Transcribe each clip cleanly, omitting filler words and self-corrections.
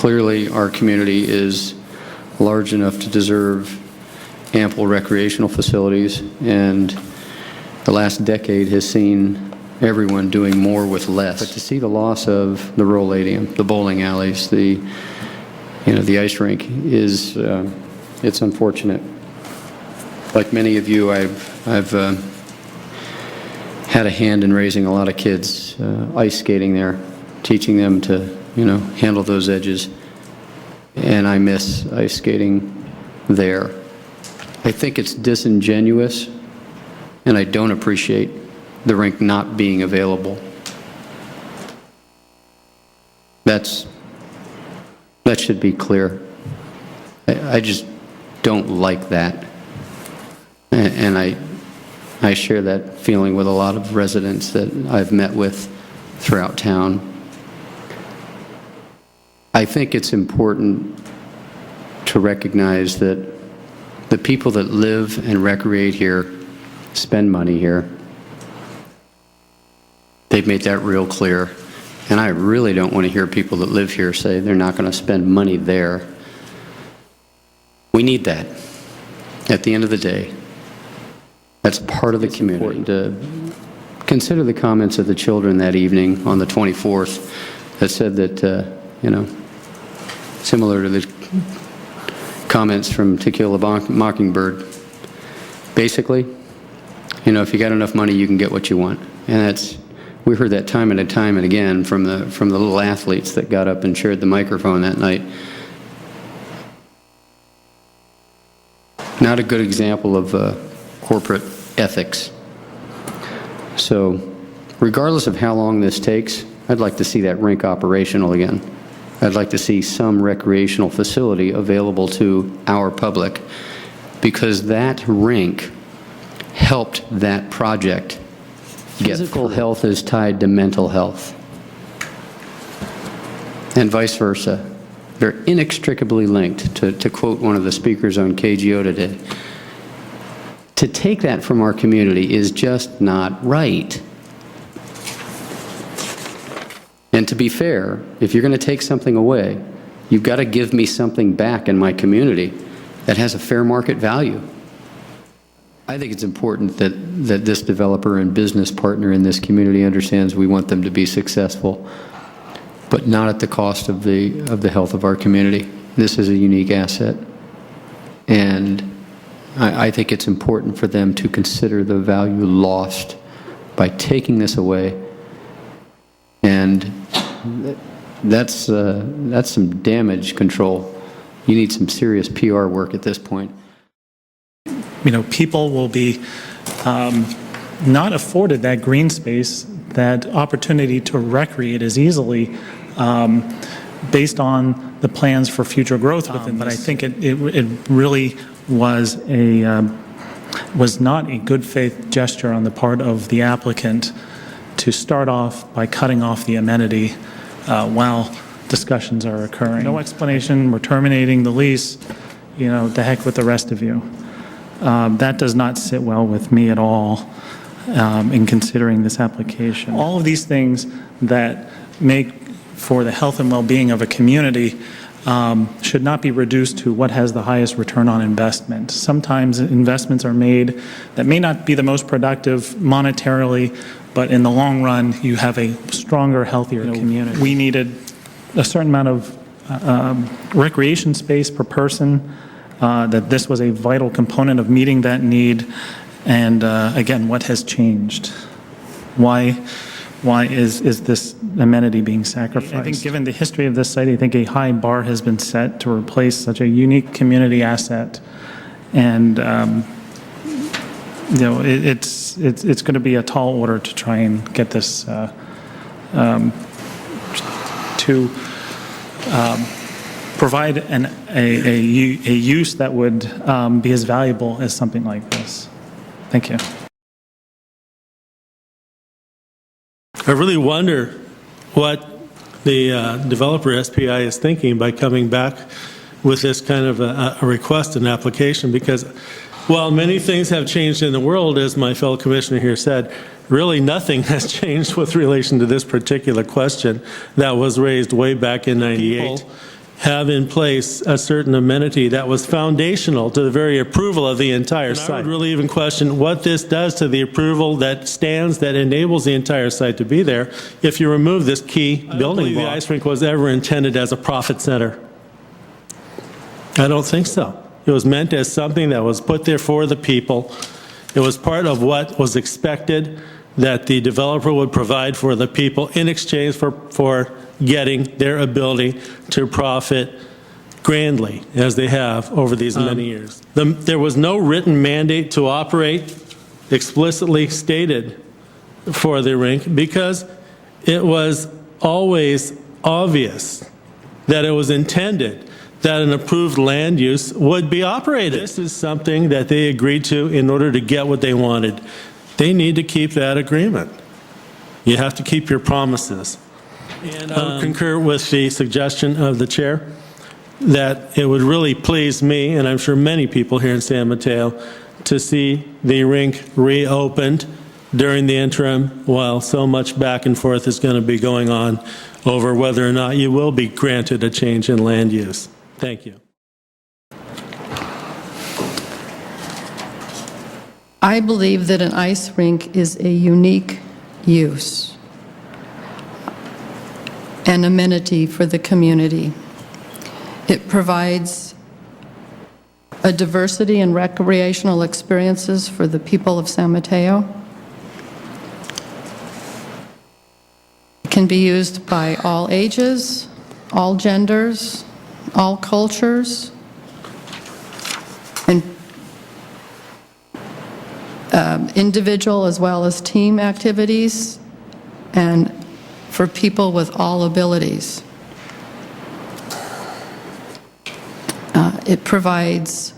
clearly our community is large enough to deserve ample recreational facilities, and the last decade has seen everyone doing more with less. But to see the loss of the Rolladium, the bowling alleys, the ice rink is it's unfortunate. Like many of you, I've had a hand in raising a lot of kids ice skating there, teaching them to handle those edges, and I miss ice skating there. I think it's disingenuous, and I don't appreciate the rink not being available. That should be clear. I just don't like that, and I share that feeling with a lot of residents that I've met with throughout town. I think it's important to recognize that the people that live and recreate here spend money here. They've made that real clear. And I really don't want to hear people that live here say they're not going to spend money there. We need that. At the end of the day, that's part of the community. To consider the comments of the children that evening on the 24th that said that, similar to the comments from To Kill a Mockingbird. Basically, if you got enough money, you can get what you want. And we heard that time and time and again from the little athletes that got up and shared the microphone that night. Not a good example of corporate ethics. So, regardless of how long this takes, I'd like to see that rink operational again. I'd like to see some recreational facility available to our public, because that rink helped that project get physical health is tied to mental health, and vice versa. They're inextricably linked, to quote one of the speakers on KGO today. To take that from our community is just not right. And to be fair, if you're going to take something away, you've got to give me something back in my community that has a fair market value. I think it's important that this developer and business partner in this community understands we want them to be successful, but not at the cost of the health of our community. This is a unique asset, and I think it's important for them to consider the value lost by taking this away. And that's some damage control. You need some serious PR work at this point. People will be not afforded that green space, that opportunity to recreate as easily based on the plans for future growth within but I think it really was not a good faith gesture on the part of the applicant to start off by cutting off the amenity while discussions are occurring. No explanation, we're terminating the lease, the heck with the rest of you. That does not sit well with me at all in considering this application. All of these things that make for the health and well-being of a community should not be reduced to what has the highest return on investment. Sometimes investments are made that may not be the most productive monetarily, but in the long run, you have a stronger, healthier community. We needed a certain amount of recreation space per person, that this was a vital component of meeting that need, and again, what has changed? Why is this amenity being sacrificed? I think given the history of this site, I think a high bar has been set to replace such a unique community asset, and it's going to be a tall order to try and get this to provide a use that would be as valuable as something like this. Thank you. I really wonder what the developer SPI is thinking by coming back with this kind of a request and application, because while many things have changed in the world, as my fellow commissioner here said, really nothing has changed with relation to this particular question that was raised way back in '98. have in place a certain amenity that was foundational to the very approval of the entire site. I would really even question what this does to the approval that stands, that enables the entire site to be there, if you remove this key building block. I don't believe the ice rink was ever intended as a profit center. I don't think so. It was meant as something that was put there for the people. It was part of what was expected that the developer would provide for the people in exchange for getting their ability to profit grandly, as they have over these many years. There was no written mandate to operate explicitly stated for the rink because it was always obvious that it was intended that an approved land use would be operated. This is something that they agreed to in order to get what they wanted. They need to keep that agreement. You have to keep your promises. And I would concur with the suggestion of the chair that it would really please me, and I'm sure many people here in San Mateo, to see the rink reopened during the interim while so much back and forth is going to be going on over whether or not you will be granted a change in land use. Thank you. I believe that an ice rink is a unique use, an amenity for the community. It provides a diversity in recreational experiences for the people of San Mateo. It can be used by all ages, all genders, all cultures, and individual as well as team activities, and for people with all abilities. It provides,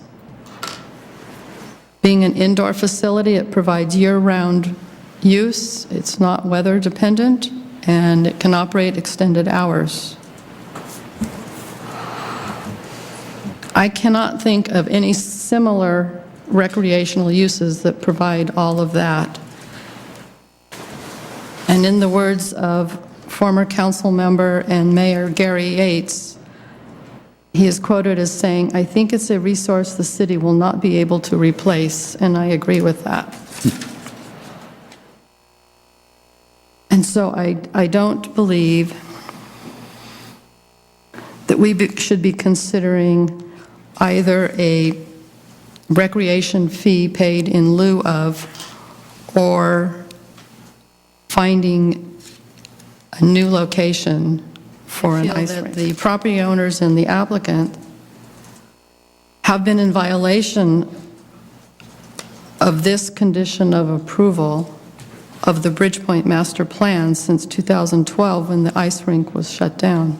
being an indoor facility, it provides year-round use. It's not weather dependent, and it can operate extended hours. I cannot think of any similar recreational uses that provide all of that. And in the words of former council member and Mayor Gary Yates, he is quoted as saying, "I think it's a resource the city will not be able to replace," and I agree with that. And so I don't believe that we should be considering either a recreation fee paid in lieu of, or finding a new location for an ice rink. The property owners and the applicant have been in violation of this condition of approval of the Bridgepointe Master Plan since 2012, when the ice rink was shut down,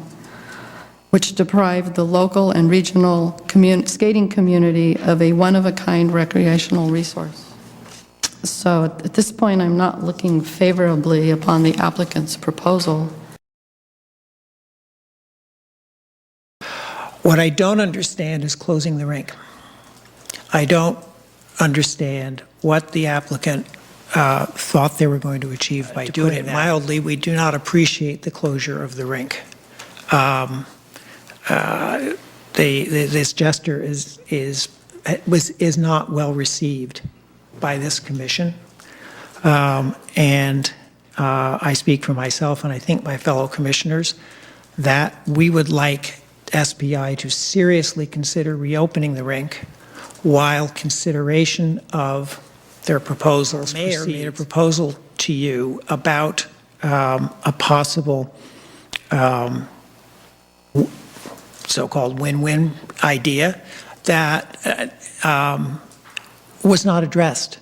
which deprived the local and regional skating community of a one-of-a-kind recreational resource. So at this point, I'm not looking favorably upon the applicant's proposal. What I don't understand is closing the rink. I don't understand what the applicant thought they were going to achieve by doing it. Mildly, we do not appreciate the closure of the rink. This gesture is not well received by this commission, and I speak for myself and I think my fellow commissioners that we would like SPI to seriously consider reopening the rink while consideration of their proposals. The mayor made a proposal to you about a possible so-called win-win idea that was not addressed.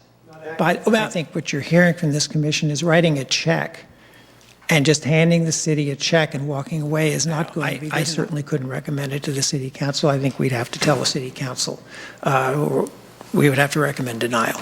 But I think what you're hearing from this commission is writing a check and just handing the city a check and walking away is not going to be. I certainly couldn't recommend it to the city council. I think we'd have to tell the city council, we would have to recommend denial.